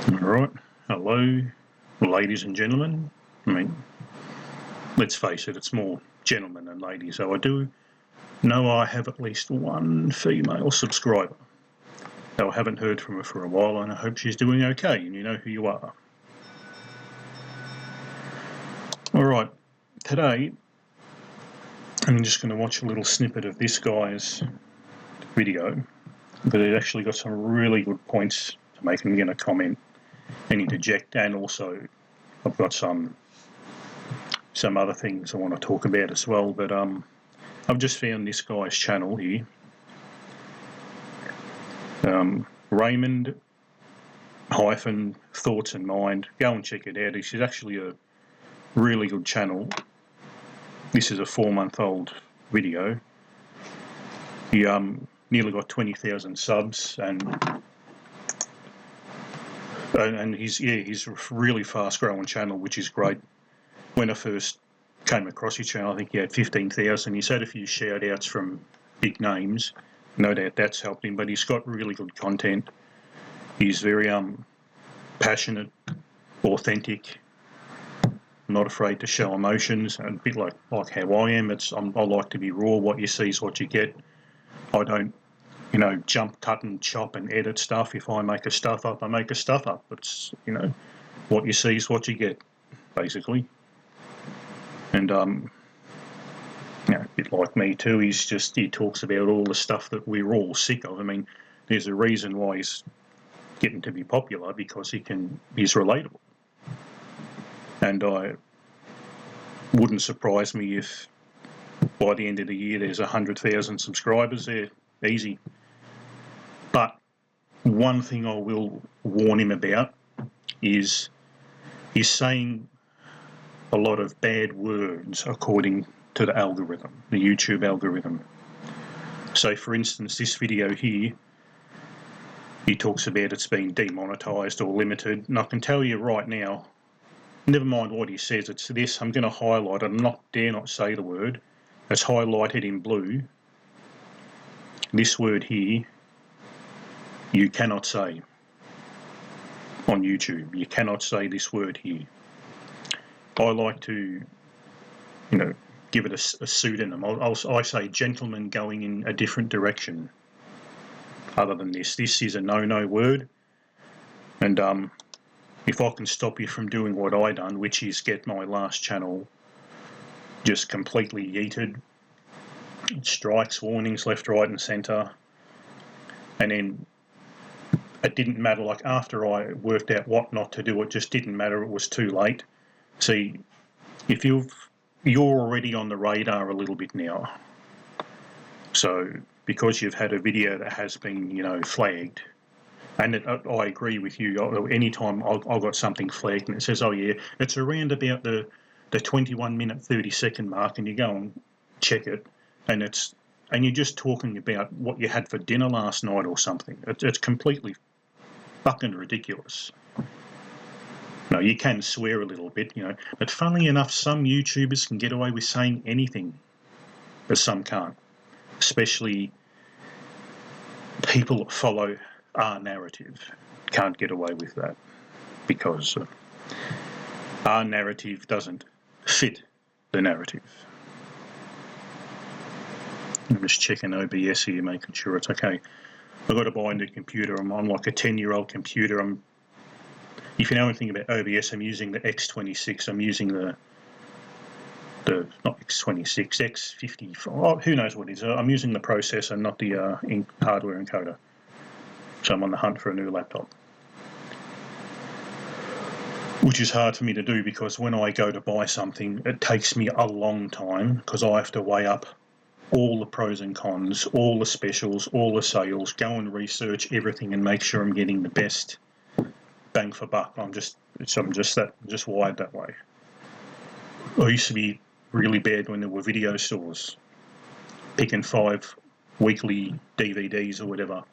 Alright, hello, ladies and gentlemen. I mean, let's face it, it's more gentlemen than ladies, so I do know I have at least one female subscriber. Though I haven't heard from her for a while, and I hope she's doing okay, and you know who you are. Alright, today I'm just going to watch a little snippet of this guy's video, but it actually got some really good points to make, and I'm going to comment and interject, and also I've got some other things I want to talk about as well. But I've just found this guy's channel here, Raymond Thoughts and Mind. Go and check it out. This is actually a really good channel. This is a 4-month-old video. He nearly got 20,000 subs, and he's a really fast growing channel, which is great. When I first came across his channel, I think he had 15,000. He's had a few shout outs from big names, no doubt that's helped him, but he's got really good content. He's very passionate, authentic, not afraid to show emotions, and a bit like how I am. I like to be raw. What you see is what you get. I don't jump, cut and chop and edit stuff. If I make a stuff up, I make a stuff up. It's, what you see is what you get, basically. And, a bit like me too, he talks about all the stuff that we're all sick of. I mean, there's a reason why he's getting to be popular, because he's relatable. And wouldn't surprise me if by the end of the year there's 100,000 subscribers there, easy. But one thing I will warn him about is he's saying a lot of bad words according to the algorithm, the YouTube algorithm. So, for instance, this video here, he talks about it's been demonetized or limited, and I can tell you right now, never mind what he says, it's this. I'm going to highlight it. I dare not say the word. It's highlighted in blue. This word here, you cannot say on YouTube. You cannot say this word here. I like to, give it a pseudonym. I say gentleman going in a different direction. Other than this is a no-no word. And if I can stop you from doing what I done, which is get my last channel just completely yeeted, strikes, warnings left, right and centre, and then it didn't matter, like after I worked out what not to do, it just didn't matter, it was too late. See, if you're already on the radar a little bit now, so because you've had a video that has been, flagged, and I agree with you, anytime I've got something flagged and it says, oh yeah, it's around about the 21-minute 30-second mark, and you go and check it, and you're just talking about what you had for dinner last night or something. It's completely fucking ridiculous. No, you can swear a little bit, but funnily enough, some YouTubers can get away with saying anything, but some can't. Especially people that follow our narrative can't get away with that, because our narrative doesn't fit the narrative. I'm just checking OBS here, making sure it's okay. I've got to buy a new computer. I'm on like a 10-year-old computer. If you know anything about OBS, I'm using the X26. I'm using the not X26, X50. Oh, who knows what it is. I'm using the processor, not the hardware encoder. So I'm on the hunt for a new laptop, which is hard for me to do, because when I go to buy something, it takes me a long time, because I have to weigh up all the pros and cons, all the specials, all the sales, go and research everything and make sure I'm getting the best bang for buck. I'm just wired that way. I used to be really bad when there were video stores, picking 5 weekly DVDs or whatever.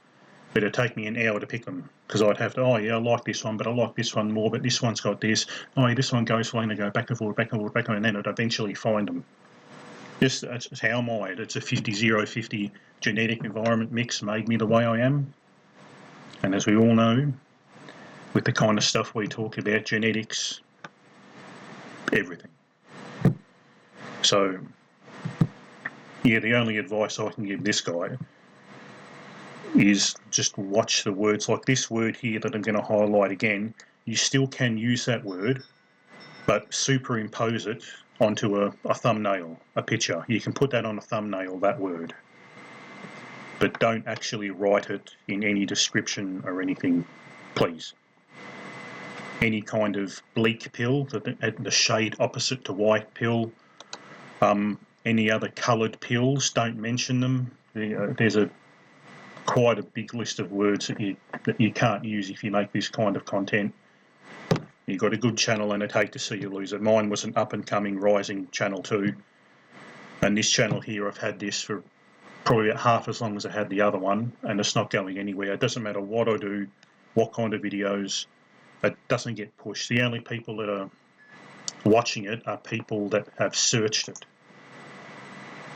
But it'd take me an hour to pick them, because I'd have to, oh yeah, I like this one, but I like this one more, but this one's got this. Oh yeah, this one goes for, and I go back and forth, and then I'd eventually find them. That's how I'm wired. It's a 50-0-50 genetic environment mix made me the way I am. And as we all know, with the kind of stuff we talk about, genetics, everything. So, yeah, the only advice I can give this guy is just watch the words. Like this word here that I'm going to highlight again, you still can use that word, but superimpose it onto a thumbnail, a picture. You can put that on a thumbnail, that word, but don't actually write it in any description or anything, please. Any kind of bleak pill, the shade opposite to white pill, any other coloured pills, don't mention them. There's quite a big list of words that you can't use if you make this kind of content. You've got a good channel and I'd hate to see you lose it. Mine was an up-and-coming, rising channel too. And this channel here, I've had this for probably about half as long as I had the other one, and it's not going anywhere. It doesn't matter what I do, what kind of videos, it doesn't get pushed. The only people that are watching it are people that have searched it,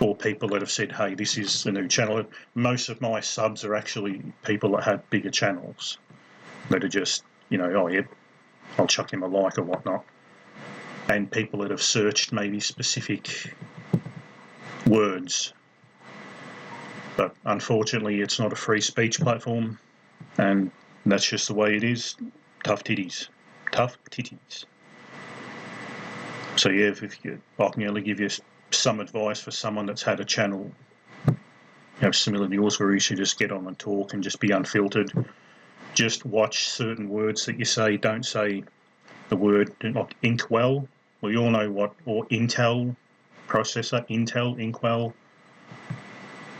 or people that have said, hey, this is the new channel. Most of my subs are actually people that have bigger channels that are just, oh yeah, I'll chuck him a like or whatnot. And people that have searched maybe specific words. But unfortunately, it's not a free speech platform, and that's just the way it is. Tough titties. Tough titties. So yeah, I can only give you some advice for someone that's had a channel similar to yours, where you should just get on and talk and just be unfiltered. Just watch certain words that you say. Don't say the word like inkwell. We all know what, or Intel processor, Intel, inkwell.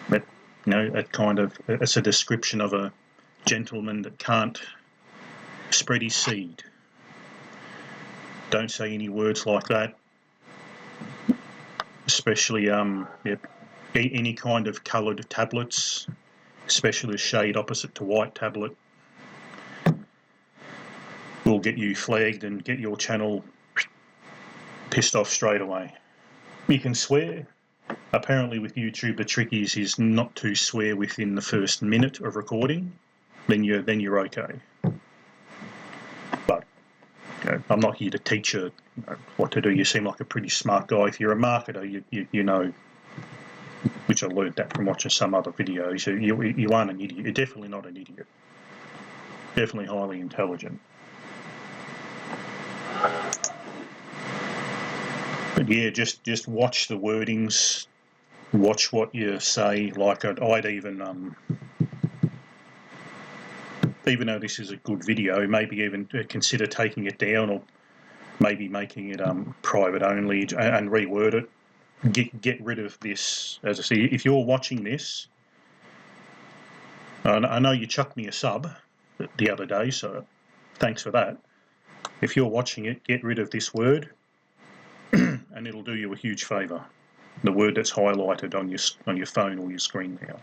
But it's a description of a gentleman that can't spread his seed. Don't say any words like that. Especially any kind of coloured tablets, especially the shade opposite to white tablet, will get you flagged and get your channel pissed off straight away. You can swear. Apparently with YouTube the trick is not to swear within the first minute of recording, then you're okay. But I'm not here to teach you what to do. You seem like a pretty smart guy. If you're a marketer, you know, which I learned that from watching some other videos. You aren't an idiot. You're definitely not an idiot. Definitely highly intelligent. But yeah, just watch the wordings, watch what you say. Like I'd even though this is a good video, maybe even consider taking it down, or maybe making it private only and reword it. Get rid of this. As I say, if you're watching this, I know you chucked me a sub the other day, so thanks for that. If you're watching it, get rid of this word, and it'll do you a huge favour. The word that's highlighted on your phone or your screen now.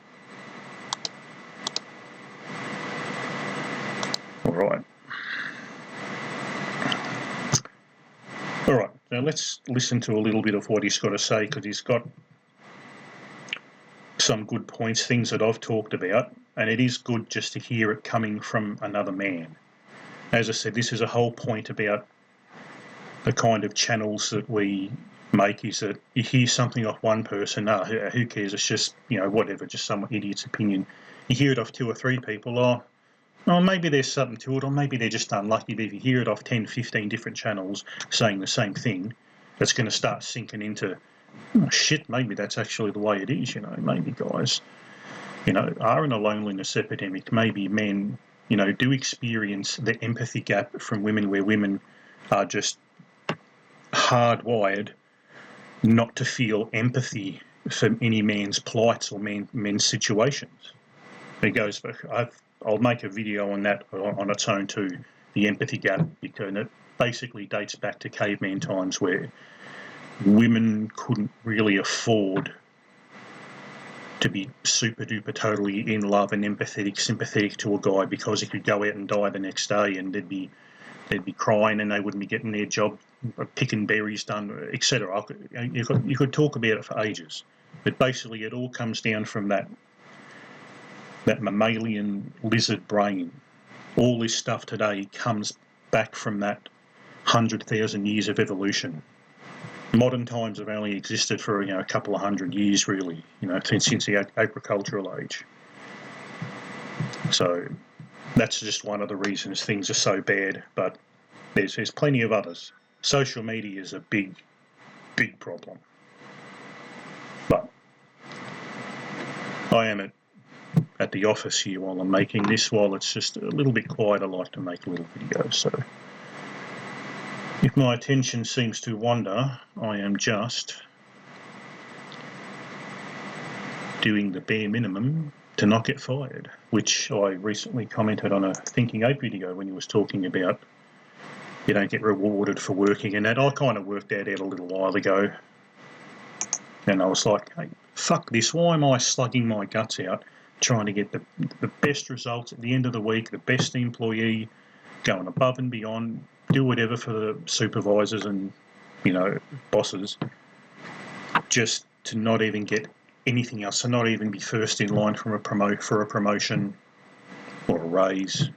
All right, now let's listen to a little bit of what he's got to say, because he's got some good points, things that I've talked about, and it is good just to hear it coming from another man. As I said, this is a whole point about the kind of channels that we make, is that you hear something off one person, who cares, it's just, whatever, just some idiot's opinion. You hear it off 2 or 3 people, maybe there's something to it, or maybe they're just unlucky. But if you hear it off 10, 15 different channels saying the same thing, it's going to start sinking into, oh shit, maybe that's actually the way it is. Maybe guys, are in a loneliness epidemic. Maybe men, do experience the empathy gap from women, where women are just hardwired not to feel empathy for any man's plights or men's situations. It goes back. I'll make a video on that on its own too, the empathy gap, because it basically dates back to caveman times, where women couldn't really afford to be super duper totally in love and sympathetic to a guy, because he could go out and die the next day, and they'd be crying, and they wouldn't be getting their job picking berries done, etc. You could talk about it for ages, but basically it all comes down from that mammalian lizard brain All this stuff today comes back from that 100,000 years of evolution. Modern times have only existed for a couple of hundred years, really, since the agricultural age. So that's just one of the reasons things are so bad, but there's plenty of others. Social media is a big problem. But I am at the office here while I'm making this. While it's just a little bit quiet, I like to make little videos. So if my attention seems to wander, I am just doing the bare minimum to not get fired, which I recently commented on a Thinking Ape video when he was talking about you don't get rewarded for working and that. I kind of worked that out a little while ago. And I was like, hey, fuck this. Why am I slugging my guts out trying to get the best results at the end of the week, the best employee, going above and beyond, do whatever for the supervisors and, bosses, just to not even get anything else, to not even be first in line for a promotion or a raise,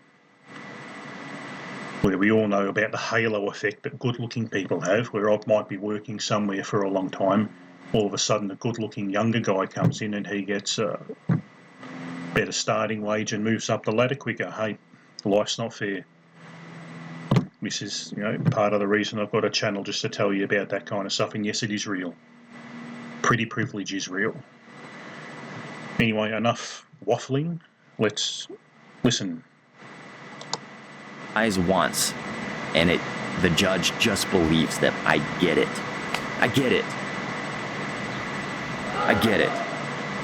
where we all know about the halo effect that good-looking people have, where I might be working somewhere for a long time, all of a sudden a good-looking younger guy comes in and he gets a better starting wage and moves up the ladder quicker. Hey, life's not fair. This is, part of the reason I've got a channel, just to tell you about that kind of stuff. And yes, it is real. Pretty privilege is real. Anyway, enough waffling. Let's listen. Eyes once, and the judge just believes that I get it. I get it. I get it.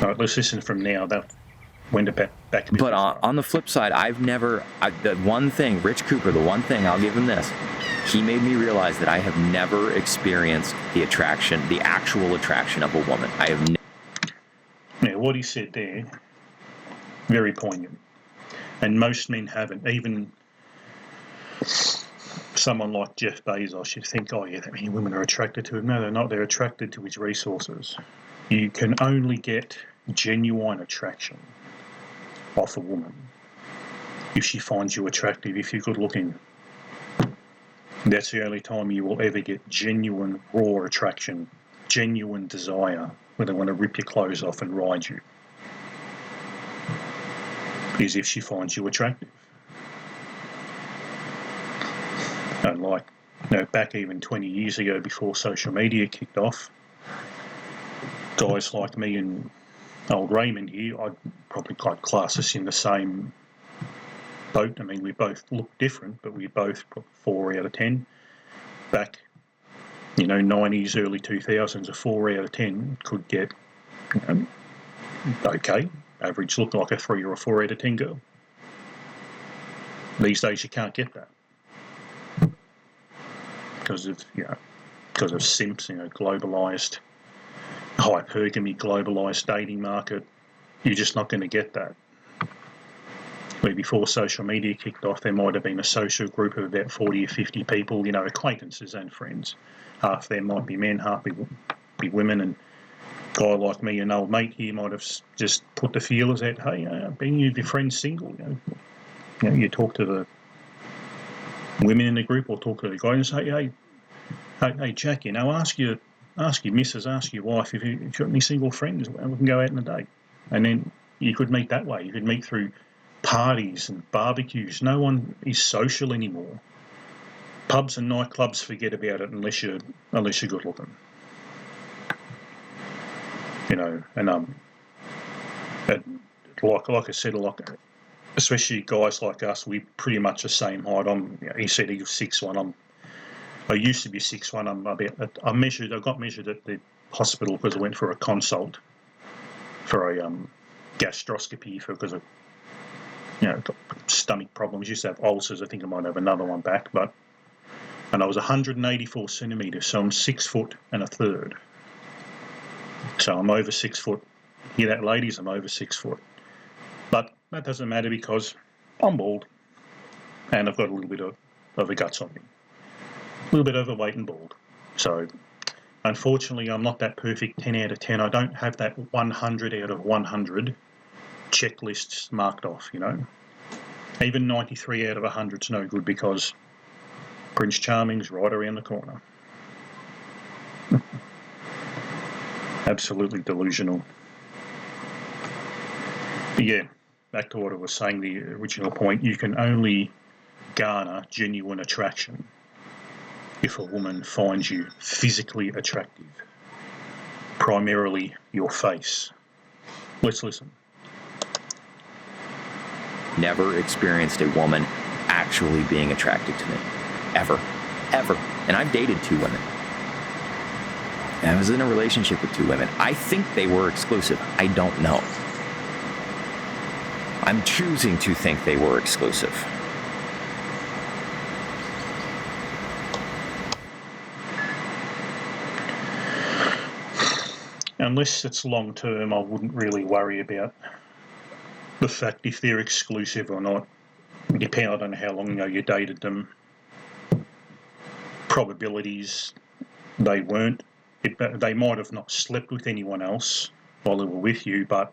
All right, let's listen from now. That went back a bit. But on the flip side, the one thing, Rich Cooper, the one thing, I'll give him this, he made me realize that I have never experienced the actual attraction of a woman. I have Now, what he said there, very poignant. And most men haven't. Even someone like Jeff Bezos, you'd think, oh yeah, that many women are attracted to him. No, they're not. They're attracted to his resources. You can only get genuine attraction off a woman if she finds you attractive, if you're good looking. That's the only time you will ever get genuine raw attraction, genuine desire, when they want to rip your clothes off and ride you, is if she finds you attractive. And back even 20 years ago, before social media kicked off, guys like me and old Raymond here, I'd probably class us in the same boat. I mean, we both look different, but we both 4 out of 10. Back, 90s, early 2000s, a 4 out of 10 could get, okay, average look like a 3 or a 4 out of 10 girl. These days you can't get that because of simps, globalised hypergamy, globalised dating market. You're just not going to get that. Where before social media kicked off, there might have been a social group of about 40 or 50 people, acquaintances and friends. Half of them might be men, half be women, and a guy like me, an old mate here, might have just put the feelers out, hey, being your friend's single, you talk to the women in the group or talk to the guy and say, hey Jack, ask your missus, ask your wife if you've got any single friends, we can go out on a date. And then you could meet that way. You could meet through parties and barbecues. No one is social anymore. Pubs and nightclubs, forget about it unless you're good looking. And like I said, especially guys like us, we're pretty much the same height. He said he was 6'1". I used to be 6'1". I got measured at the hospital because I went for a consult for a gastroscopy because of got stomach problems. I used to have ulcers. I think I might have another one back, and I was 184 centimetres, so I'm 6 foot and a third. So I'm over 6 foot. Hear that, ladies? I'm over 6 foot. But that doesn't matter because I'm bald and I've got a little bit of the guts on me. A little bit overweight and bald. So unfortunately, I'm not that perfect 10 out of 10. I don't have that 100 out of 100 checklists marked off, Even 93 out of 100 is no good because Prince Charming's right around the corner. Absolutely delusional. But yeah, back to what I was saying, the original point, you can only garner genuine attraction if a woman finds you physically attractive, primarily your face. Let's listen. Never experienced a woman actually being attracted to me. Ever. Ever. And I've dated 2 women. And I was in a relationship with 2 women. I think they were exclusive. I don't know. I'm choosing to think they were exclusive. Unless it's long term, I wouldn't really worry about the fact if they're exclusive or not. Depending on how long ago you dated them. Probabilities, they weren't. They might have not slept with anyone else while they were with you, but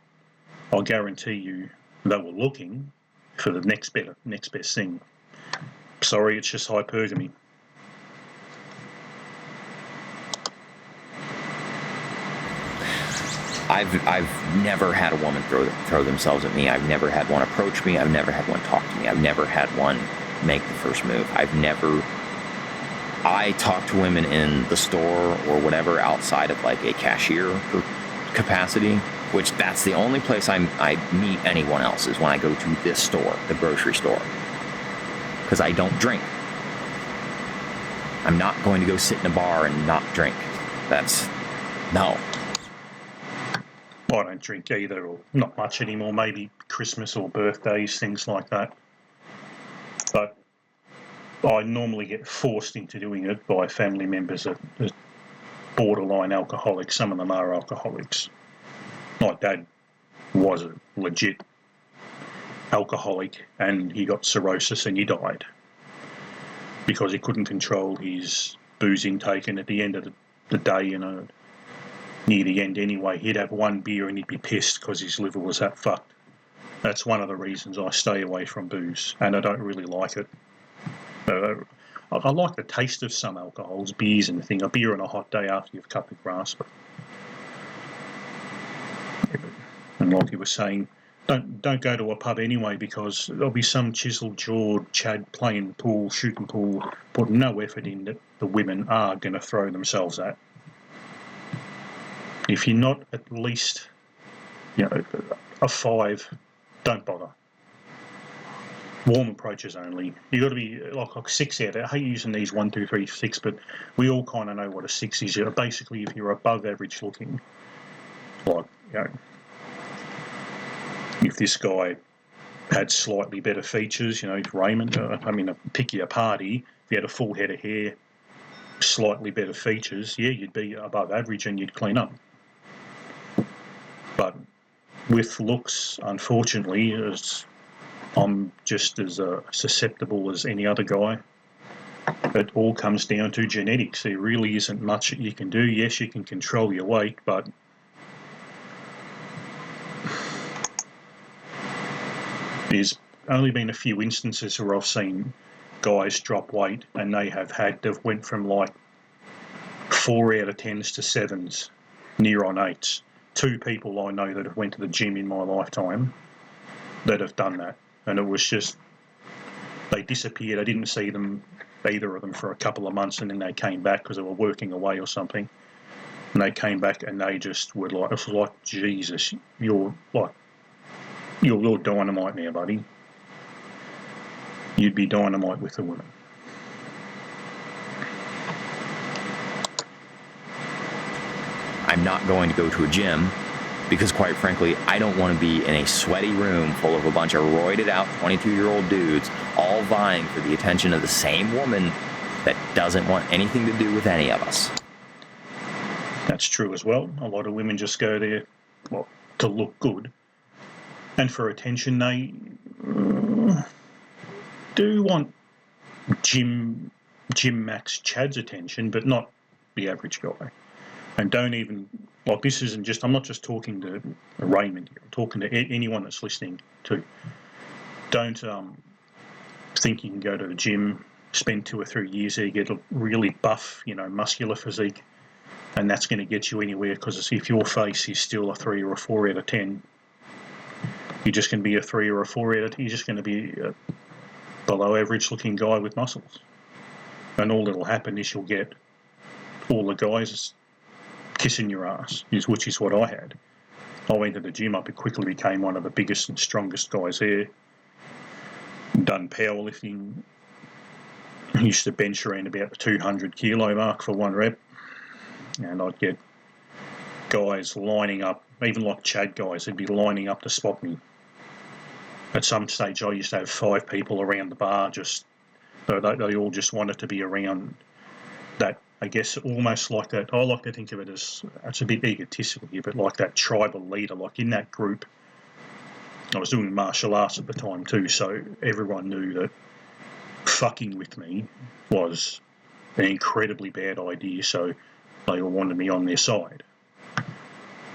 I'll guarantee you they were looking for the next best thing. Sorry, it's just hypergamy. I've never had a woman throw themselves at me. I've never had one approach me. I've never had one talk to me. I've never had one make the first move. I talk to women in the store or whatever outside of like a cashier capacity, which that's the only place I meet anyone else is when I go to this store, the grocery store, because I don't drink. I'm not going to go sit in a bar and not drink. No. I don't drink either, or not much anymore, maybe Christmas or birthdays, things like that. But I normally get forced into doing it by family members that are borderline alcoholics. Some of them are alcoholics. My dad was a legit alcoholic and he got cirrhosis and he died because he couldn't control his booze intake, and at the end of the day, near the end anyway, he'd have one beer and he'd be pissed because his liver was that fucked. That's one of the reasons I stay away from booze, and I don't really like it. I like the taste of some alcohols, beers and thing. A beer on a hot day after you've cut the grass. And like you were saying, don't go to a pub anyway, because there'll be some chisel-jawed Chad playing pool, shooting pool, putting no effort in that the women are going to throw themselves at. If you're not at least, a 5, don't bother. Warm approaches only. You've got to be like 6 out. I hate using these 1, 2, 3, 6, but we all kind of know what a 6 is. Basically, if you're above average looking, like, if this guy had slightly better features, Raymond, pick your party. If you had a full head of hair, slightly better features, you'd be above average and you'd clean up. But with looks, unfortunately, I'm just as susceptible as any other guy. It all comes down to genetics. There really isn't much that you can do. Yes, you can control your weight, but there's only been a few instances where I've seen guys drop weight and they've went from like 4 out of 10s to 7s, near on 8s. 2 people I know that have went to the gym in my lifetime that have done that. And it was just, they disappeared. I didn't see them, either of them, for a couple of months, and then they came back because they were working away or something. And they came back and they just were like, it was like, Jesus, you're dynamite now, buddy. You'd be dynamite with a woman. I'm not going to go to a gym because, quite frankly, I don't want to be in a sweaty room full of a bunch of roided out 22-year-old dudes all vying for the attention of the same woman that doesn't want anything to do with any of us. That's true as well. A lot of women just go there, to look good. And for attention, they do want Jim Max Chad's attention, but not the average guy. And don't even, this isn't just, I'm not just talking to Raymond here, I'm talking to anyone that's listening too. Don't think you can go to the gym, spend 2 or 3 years there, get a really buff, muscular physique, and that's going to get you anywhere, because if your face is still a 3 or a 4 out of 10, you're just going to be a 3 or a 4 out of 10. You're just going to be a below average looking guy with muscles. And all that'll happen is you'll get all the guys kissing your ass, which is what I had. I went to the gym up, it quickly became one of the biggest and strongest guys there. Done powerlifting. I used to bench around about the 200 kilo mark for 1 rep. And I'd get guys lining up, even like Chad guys, they'd be lining up to spot me. At some stage, I used to have 5 people around the bar, just so they all just wanted to be around that. I guess almost like that. I like to think of it as, it's a bit egotistical here, but like that tribal leader, like in that group. I was doing martial arts at the time too, so everyone knew that fucking with me was an incredibly bad idea, so they all wanted me on their side.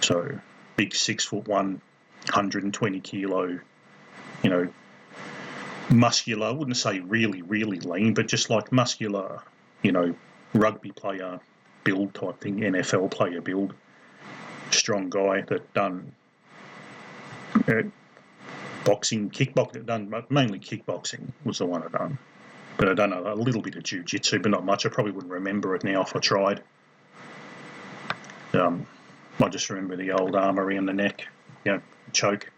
So big 6'1", 120 kilo, muscular, I wouldn't say really, really lean, but just like muscular, rugby player build type thing, NFL player build. Strong guy that done boxing, kickboxing, mainly kickboxing was the one I done. But I done a little bit of jiu-jitsu, but not much. I probably wouldn't remember it now if I tried. I just remember the old arm around the neck, choke,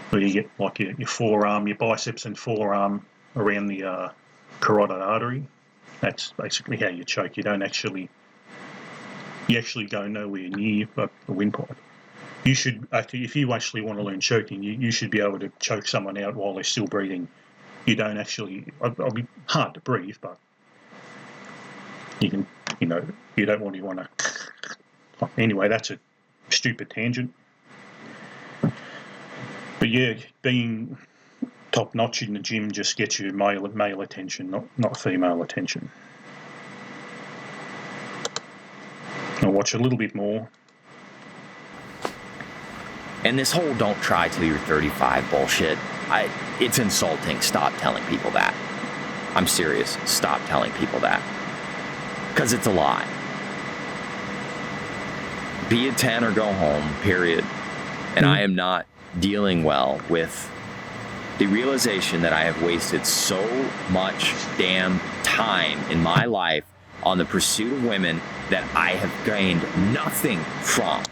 where you get like your forearm, your biceps and forearm around the carotid artery. That's basically how you choke. You actually go nowhere near the windpipe. You should actually, if you actually want to learn choking, you should be able to choke someone out while they're still breathing. You don't actually, it'll be hard to breathe, but you can, you don't want to. Anyway, that's a stupid tangent. But yeah, being top notch in the gym just gets you male attention, not female attention. I'll watch a little bit more. And this whole don't try till you're 35 bullshit, it's insulting. Stop telling people that. I'm serious. Stop telling people that. Because it's a lie. Be a 10 or go home, period. And I am not dealing well with the realization that I have wasted so much damn time in my life on the pursuit of women that I have gained nothing from.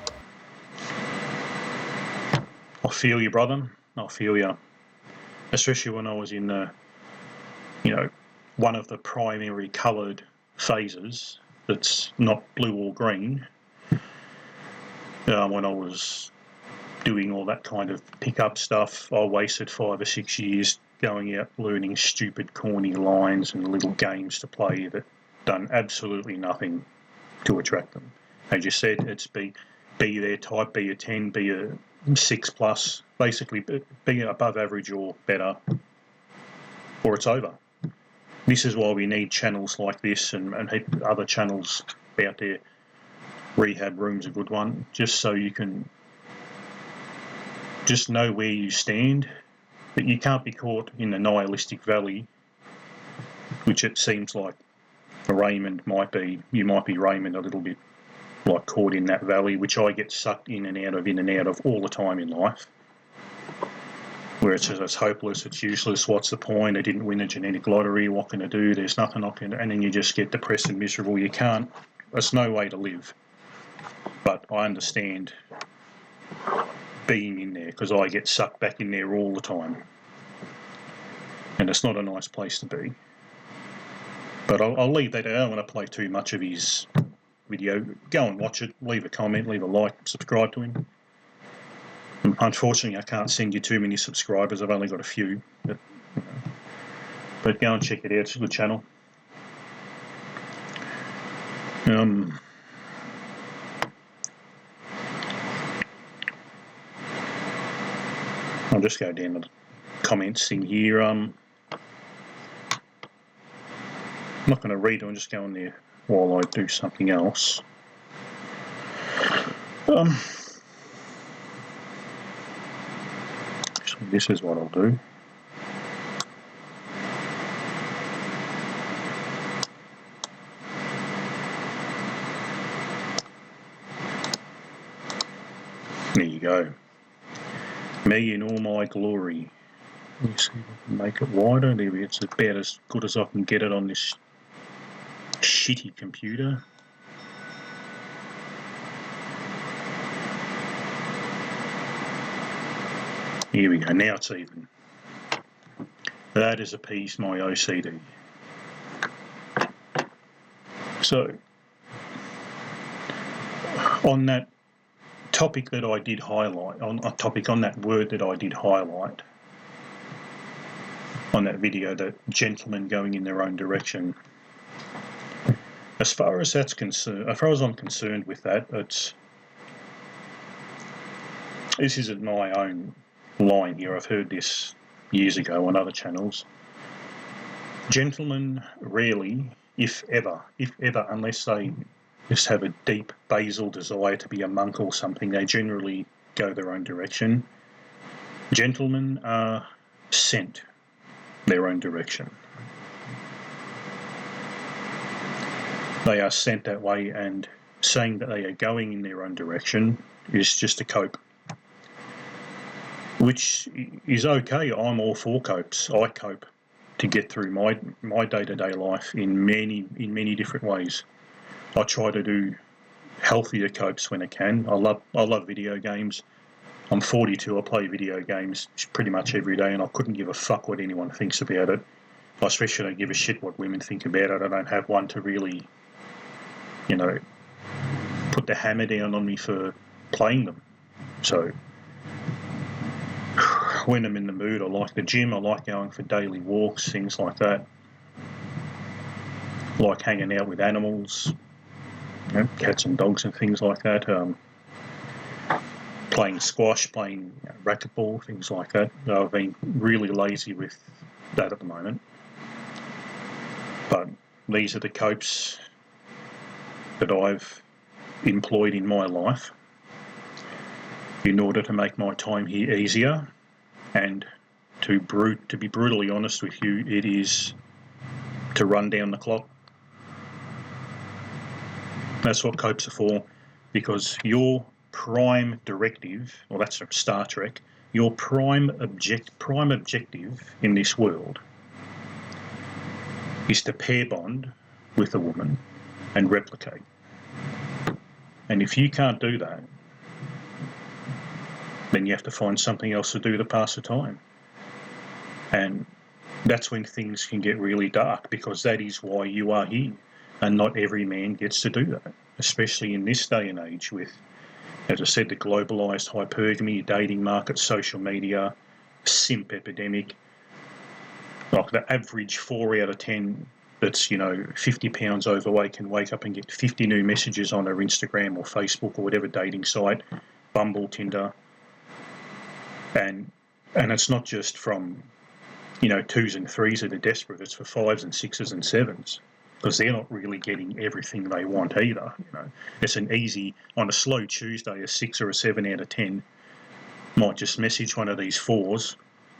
I feel you, brother. I feel you. Especially when I was in the, one of the primary coloured phases that's not blue or green. When I was doing all that kind of pick-up stuff, I wasted 5 or 6 years going out learning stupid, corny lines and little games to play that done absolutely nothing to attract them. As you said, it's be their type, be a 10, be a 6+, basically be above average or better, or it's over. This is why we need channels like this and other channels out there. Rehab Room's a good one, just so you can just know where you stand, but you can't be caught in the nihilistic valley, which it seems like Raymond might be. You might be Raymond a little bit, like caught in that valley, which I get sucked in and out of all the time in life, where it's just, it's hopeless, it's useless, what's the point, I didn't win a genetic lottery, what can I do, there's nothing I can, and then you just get depressed and miserable. You can't, that's no way to live. But I understand being in there, because I get sucked back in there all the time, and it's not a nice place to be. But I'll leave that out. I don't want to play too much of his video. Go and watch it, leave a comment, leave a like, subscribe to him. Unfortunately, I can't send you too many subscribers. I've only got a few. But go and check it out. It's a good channel. I'll just go down to the comments thing here. I'm not going to read them. I'm just going there while I do something else. So this is what I'll do. There you go. Me in all my glory. Let me see if I can make it wider. There it's about as good as I can get it on this shitty computer. Here we go. Now it's even. That has appeased my OCD. So, on that topic that I did highlight, on that word that I did highlight, on that video, that gentlemen going in their own direction, as far as that's concerned, as far as I'm concerned with that, this isn't my own line here. I've heard this years ago on other channels. Gentlemen rarely, if ever, unless they just have a deep basal desire to be a monk or something, they generally go their own direction. Gentlemen are sent their own direction. They are sent that way, and saying that they are going in their own direction is just to cope, which is okay. I'm all for copes. I cope to get through my day-to-day life in many different ways. I try to do healthier copes when I can. I love video games. I'm 42. I play video games pretty much every day, and I couldn't give a fuck what anyone thinks about it. I especially don't give a shit what women think about it. I don't have one to really, put the hammer down on me for playing them. So when I'm in the mood, I like the gym. I like going for daily walks, things like that. I like hanging out with animals, cats and dogs and things like that. Playing squash, playing racquetball, things like that. I've been really lazy with that at the moment. But these are the copes that I've employed in my life in order to make my time here easier. And to be brutally honest with you, it is to run down the clock. That's what copes are for, because your prime directive, well, that's from Star Trek, your prime objective in this world is to pair bond with a woman and replicate. And if you can't do that, then you have to find something else to do to pass the time. And that's when things can get really dark, because that is why you are here. And not every man gets to do that, especially in this day and age with, as I said, the globalised hypergamy, dating market, social media, simp epidemic. Like the average 4 out of 10 that's, 50 pounds overweight can wake up and get 50 new messages on her Instagram or Facebook or whatever dating site, Bumble, Tinder. And it's not just from, 2s and 3s that are desperate. It's for 5s and 6s and 7s, because they're not really getting everything they want either. It's an easy, on a slow Tuesday, a 6 or a 7 out of 10 might just message one of these 4s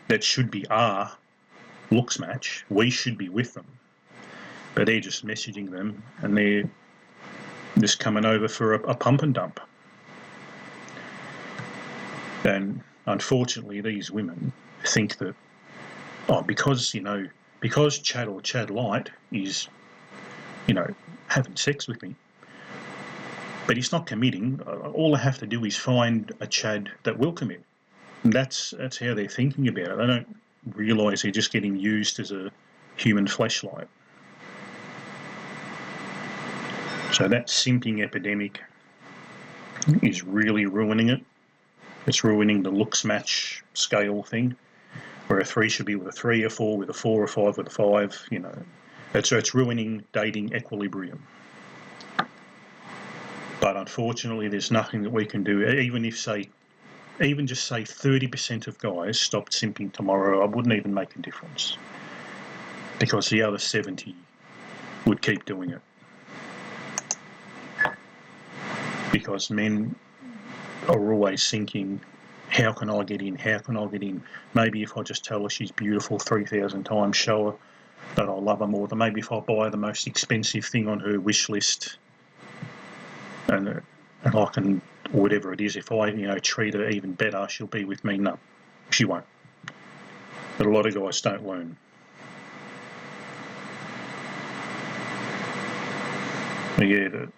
that should be our looks match. We should be with them, but they're just messaging them, and they're just coming over for a pump and dump. And unfortunately, these women think that, because Chad or Chad Light is, having sex with me, but he's not committing, all I have to do is find a Chad that will commit. And that's how they're thinking about it. They don't realise they're just getting used as a human fleshlight. So that simping epidemic is really ruining it. It's ruining the looks match scale thing, where a 3 should be with a 3, a 4 with a 4, a 5 with a 5. It's ruining dating equilibrium. But unfortunately, there's nothing that we can do. Even just say 30% of guys stopped simping tomorrow, I wouldn't even make a difference, because the other 70 would keep doing it. Because men are always thinking, how can I get in? How can I get in? Maybe if I just tell her she's beautiful 3,000 times, show her that I love her more, than maybe if I buy the most expensive thing on her wish list, and I can or whatever it is, if I, treat her even better, she'll be with me. No, she won't. But a lot of guys don't learn. But yeah, the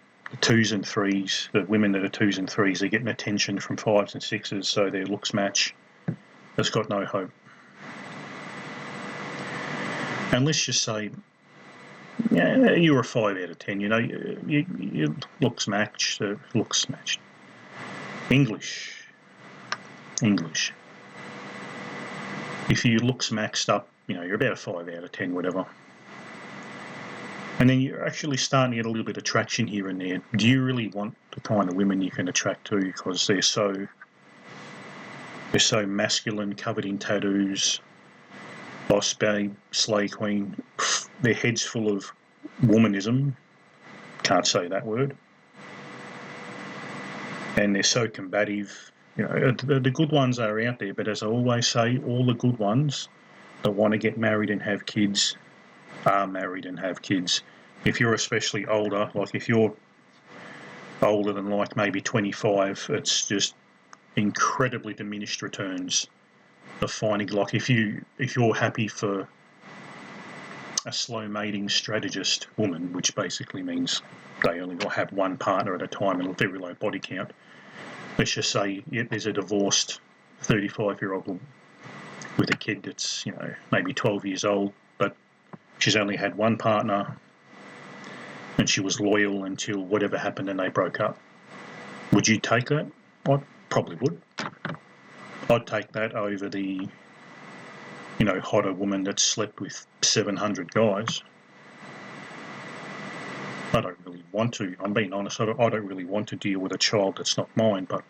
twos and threes, the women that are twos and threes, are getting attention from fives and sixes, so their looks match. It's got no hope. And let's just say, yeah, you're a 5 out of 10. Your looks match. Looks matched. English. If your looks maxed up, you're about a 5 out of 10, whatever. And then you're actually starting to get a little bit of traction here and there. Do you really want the kind of women you can attract to, because they're so masculine, covered in tattoos, boss babe, slay queen, their head's full of womanism, can't say that word, and they're so combative. The good ones are out there, but as I always say, all the good ones that want to get married and have kids are married and have kids. If you're especially older, like if you're older than like maybe 25, it's just incredibly diminished returns of finding, like if you're happy for a slow mating strategist woman, which basically means they only will have one partner at a time and a very low body count. Let's just say there's a divorced 35-year-old woman with a kid that's maybe 12 years old, but she's only had one partner and she was loyal until whatever happened and they broke up. Would you take that? I probably would. I'd take that over the hotter woman that slept with 700 guys. I don't really want to. I'm being honest. I don't really want to deal with a child that's not mine, but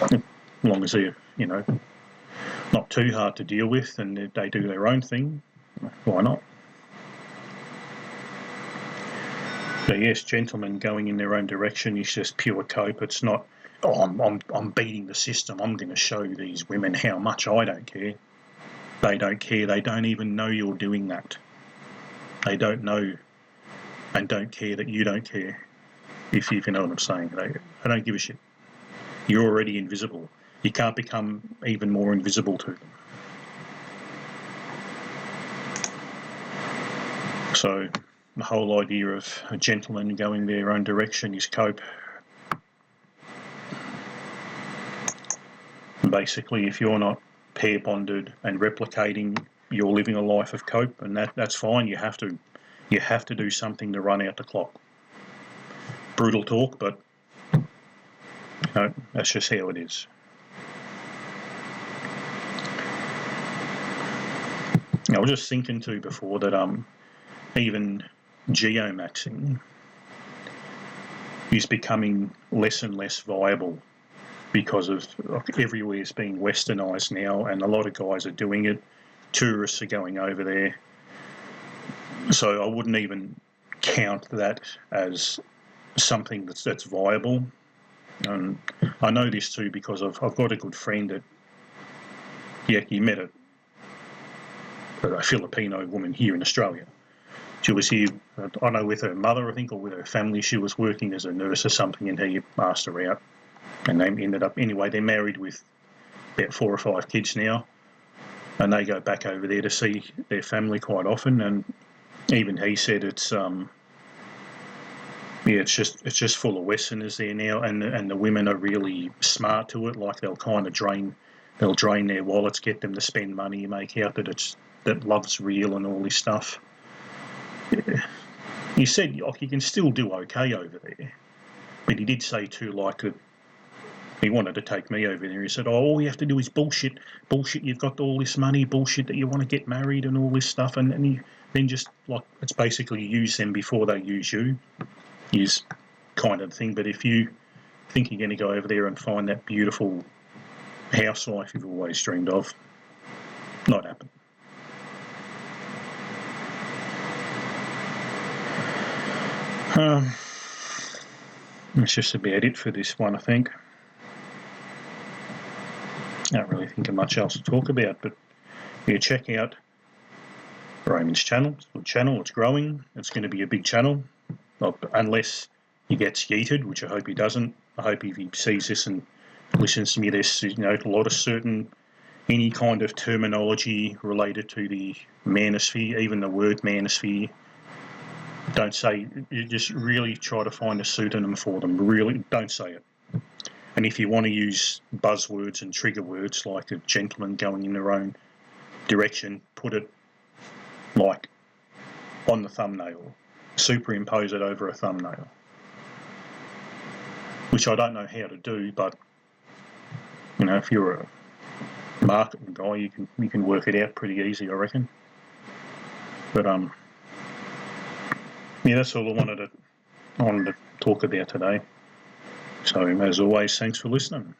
as long as they're, not too hard to deal with and they do their own thing, why not? So yes, gentlemen going in their own direction is just pure cope. It's not, I'm beating the system. I'm going to show these women how much I don't care. They don't care. They don't even know you're doing that. They don't know and don't care that you don't care, if you know what I'm saying. They don't give a shit. You're already invisible. You can't become even more invisible to them. So the whole idea of a gentleman going their own direction is cope. And basically, if you're not pair bonded and replicating, you're living a life of cope, and that's fine. You have to do something to run out the clock. Brutal talk, but that's just how it is. I was just thinking too before that even geomaxing is becoming less and less viable because of everywhere's being westernised now, and a lot of guys are doing it. Tourists are going over there. So I wouldn't even count that as something that's viable. And I know this too because I've got a good friend that he met a Filipino woman here in Australia. She was here, I don't know, with her mother, I think, or with her family. She was working as a nurse or something, and he asked her out. And they ended up, anyway, they're married with about 4 or 5 kids now. And they go back over there to see their family quite often. And even he said it's just full of Westerners there now, and the women are really smart to it. Like they'll drain their wallets, get them to spend money, make out that love's real and all this stuff. Yeah. He said you can still do okay over there, but he did say too, like, that he wanted to take me over there. He said, all you have to do is bullshit. You've got all this money, bullshit that you want to get married and all this stuff, and he then just, like, it's basically use them before they use you, is kind of thing. But if you think you're going to go over there and find that beautiful housewife you've always dreamed of, not happening. That's just about it for this one, I think. I don't really think of much else to talk about, but yeah, check out Raymond's channel. It's a good channel. It's growing. It's going to be a big channel, unless he gets yeeted, which I hope he doesn't. I hope if he sees this and listens to me, there's a lot of any kind of terminology related to the manosphere, even the word manosphere. Don't say, you just really try to find a pseudonym for them. Really, don't say it. And if you want to use buzzwords and trigger words like a gentleman going in their own direction, put it like on the thumbnail. Superimpose it over a thumbnail. Which I don't know how to do, but if you're a marketing guy, you can work it out pretty easy, I reckon. But that's all I wanted to talk about today. So as always, thanks for listening.